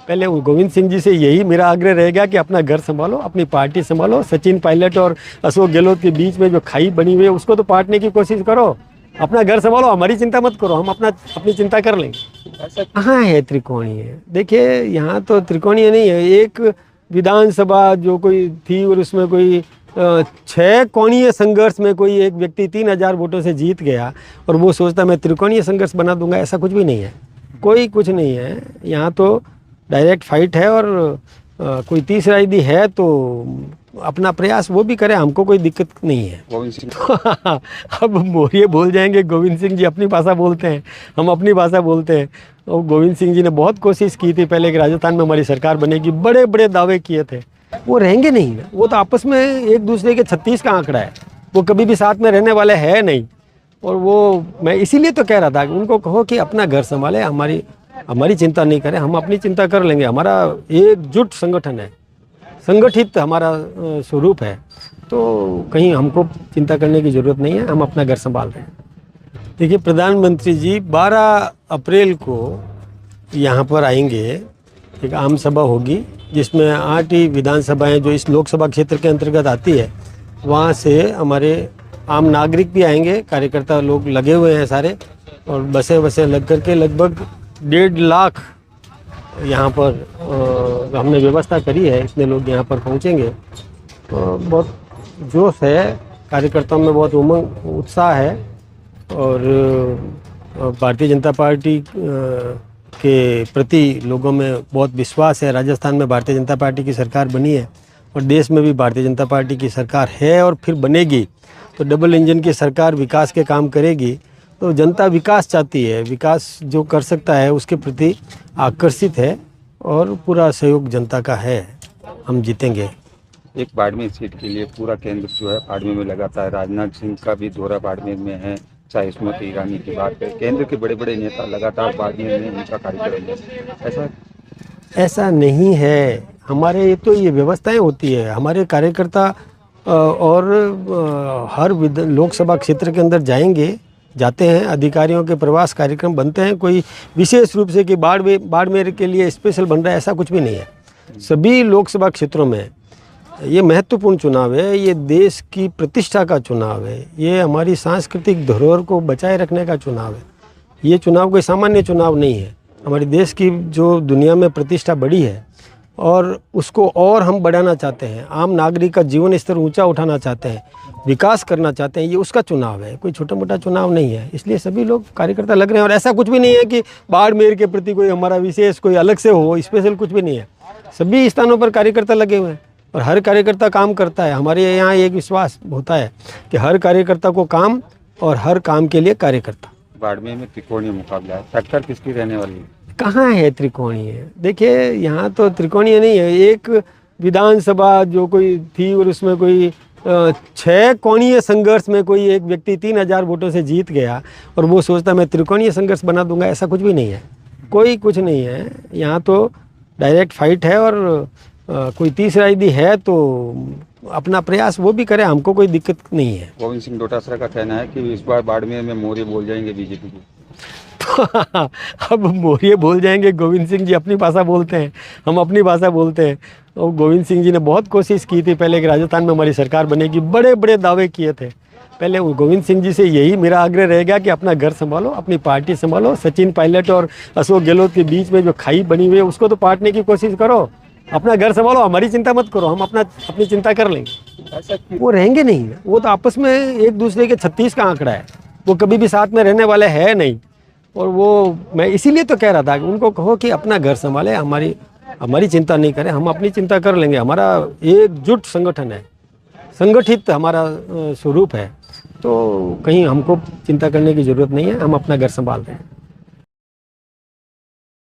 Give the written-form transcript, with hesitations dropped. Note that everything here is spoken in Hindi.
पहले वो गोविंद सिंह जी से यही मेरा आग्रह रहेगा कि अपना घर संभालो, अपनी पार्टी संभालो। सचिन पायलट और अशोक गहलोत के बीच में जो खाई बनी हुई है उसको तो पाटने की कोशिश करो। अपना घर संभालो, हमारी चिंता मत करो, हम अपनी चिंता कर लेंगे। ऐसा कहाँ है त्रिकोणीय? देखिए यहाँ तो त्रिकोणीय नहीं है। एक विधानसभा जो कोई थी और उसमें कोई 6 कोणीय संघर्ष में कोई एक व्यक्ति 3000 वोटों से जीत गया और वो सोचता मैं त्रिकोणीय संघर्ष बना दूंगा, ऐसा कुछ भी नहीं है। कोई कुछ नहीं है। यहाँ तो डायरेक्ट फाइट है और कोई तीसरा यदि है तो अपना प्रयास वो भी करे, हमको कोई दिक्कत नहीं है। गोविंद सिंह अब मोरिये बोल जाएंगे, गोविंद सिंह जी अपनी भाषा बोलते हैं, हम अपनी भाषा बोलते हैं। और गोविंद सिंह जी ने बहुत कोशिश की थी पहले कि राजस्थान में हमारी सरकार बनेगी, बड़े बड़े दावे किए थे। वो रहेंगे नहीं ना, वो तो आपस में एक दूसरे के 36 का आंकड़ा है, वो कभी भी साथ में रहने वाले है नहीं। और वो मैं इसीलिए तो कह रहा था कि उनको कहो कि अपना घर संभाले, हमारी चिंता नहीं करें, हम अपनी चिंता कर लेंगे। हमारा एकजुट संगठन है, संगठित हमारा स्वरूप है, तो कहीं हमको चिंता करने की ज़रूरत नहीं है, हम अपना घर संभाल रहे हैं। देखिए प्रधानमंत्री जी 12 अप्रैल को यहाँ पर आएंगे, एक आम सभा होगी जिसमें 8 ही विधानसभाएँ जो इस लोकसभा क्षेत्र के अंतर्गत आती है, वहाँ से हमारे आम नागरिक भी आएंगे, कार्यकर्ता लोग लगे हुए हैं सारे, और बसें लग करके लगभग 1.5 लाख यहाँ पर हमने व्यवस्था करी है, इतने लोग यहाँ पर पहुँचेंगे। तो बहुत जोश है, कार्यकर्ताओं में बहुत उमंग उत्साह है और भारतीय जनता पार्टी के प्रति लोगों में बहुत विश्वास है। राजस्थान में भारतीय जनता पार्टी की सरकार बनी है और देश में भी भारतीय जनता पार्टी की सरकार है और फिर बनेगी, तो डबल इंजन की सरकार विकास के काम करेगी। तो जनता विकास चाहती है, विकास जो कर सकता है उसके प्रति आकर्षित है और पूरा सहयोग जनता का है, हम जीतेंगे। एक बाड़मेर सीट के लिए पूरा केंद्र जो है बाड़मेर में लगातार, राजनाथ सिंह का भी दौरा बाड़मेर में है, चाहे स्मृति ईरानी की बात करें, केंद्र के बड़े बड़े नेता लगातार बाड़मेर में उनका कार्यक्रम है। ऐसा नहीं है, हमारे तो ये व्यवस्थाएं होती है, हमारे कार्यकर्ता और हर लोकसभा क्षेत्र के अंदर जाते हैं, अधिकारियों के प्रवास कार्यक्रम बनते हैं। कोई विशेष रूप से कि बाड़मेर के लिए स्पेशल बन रहा है, ऐसा कुछ भी नहीं है। सभी लोकसभा क्षेत्रों में ये महत्वपूर्ण चुनाव है, ये देश की प्रतिष्ठा का चुनाव है, ये हमारी सांस्कृतिक धरोहर को बचाए रखने का चुनाव है। ये चुनाव कोई सामान्य चुनाव नहीं है। हमारे देश की जो दुनिया में प्रतिष्ठा बढ़ी है और उसको और हम बढ़ाना चाहते हैं, आम नागरिक का जीवन स्तर ऊंचा उठाना चाहते हैं, विकास करना चाहते हैं, ये उसका चुनाव है, कोई छोटा मोटा चुनाव नहीं है। इसलिए सभी लोग कार्यकर्ता लग रहे हैं और ऐसा कुछ भी नहीं है कि बाड़मेर के प्रति कोई हमारा विशेष कोई अलग से हो, स्पेशल कुछ भी नहीं है। सभी स्थानों पर कार्यकर्ता लगे हुए हैं और हर कार्यकर्ता काम करता है। हमारे यहाँ एक विश्वास होता है कि हर कार्यकर्ता को काम और हर काम के लिए कार्यकर्ता। बाड़मेर में त्रिकोणीय मुकाबला है, टक्कर किसकी रहने वाली है? कहाँ है त्रिकोणीय? देखिए यहाँ तो त्रिकोणीय नहीं है। एक विधानसभा जो कोई थी और उसमें कोई 6 कोणीय संघर्ष में कोई एक व्यक्ति 3000 वोटों से जीत गया और वो सोचता मैं त्रिकोणीय संघर्ष बना दूंगा, ऐसा कुछ भी नहीं है। कोई कुछ नहीं है। यहाँ तो डायरेक्ट फाइट है और कोई तीसरा यदि है तो अपना प्रयास वो भी करे, हमको कोई दिक्कत नहीं है। गोविंद सिंह डोटासरा का कहना है कि इस बार बाड़मेर में मोरिये बोल जाएंगे बीजेपी को। अब मोरिये बोल जाएंगे, गोविंद सिंह जी अपनी भाषा बोलते हैं, हम अपनी भाषा बोलते हैं। और गोविंद सिंह जी ने बहुत कोशिश की थी पहले कि राजस्थान में हमारी सरकार बनेगी, बड़े बड़े दावे किए थे। पहले गोविंद सिंह जी से यही मेरा आग्रह रहेगा कि अपना घर संभालो, अपनी पार्टी संभालो। सचिन पायलट और अशोक गहलोत के बीच में जो खाई बनी हुई है उसको तो पाटने की कोशिश करो। अपना घर संभालो, हमारी चिंता मत करो, हम अपनी चिंता कर लेंगे। ऐसा वो रहेंगे नहीं, वो तो आपस में एक दूसरे के 36 का आंकड़ा है, वो कभी भी साथ में रहने वाले है नहीं। और वो मैं इसीलिए तो कह रहा था कि उनको कहो कि अपना घर संभाले, हमारी चिंता नहीं करें, हम अपनी चिंता कर लेंगे। हमारा एकजुट संगठन है, संगठित हमारा स्वरूप है, तो कहीं हमको चिंता करने की ज़रूरत नहीं है, हम अपना घर संभाल रहे हैं।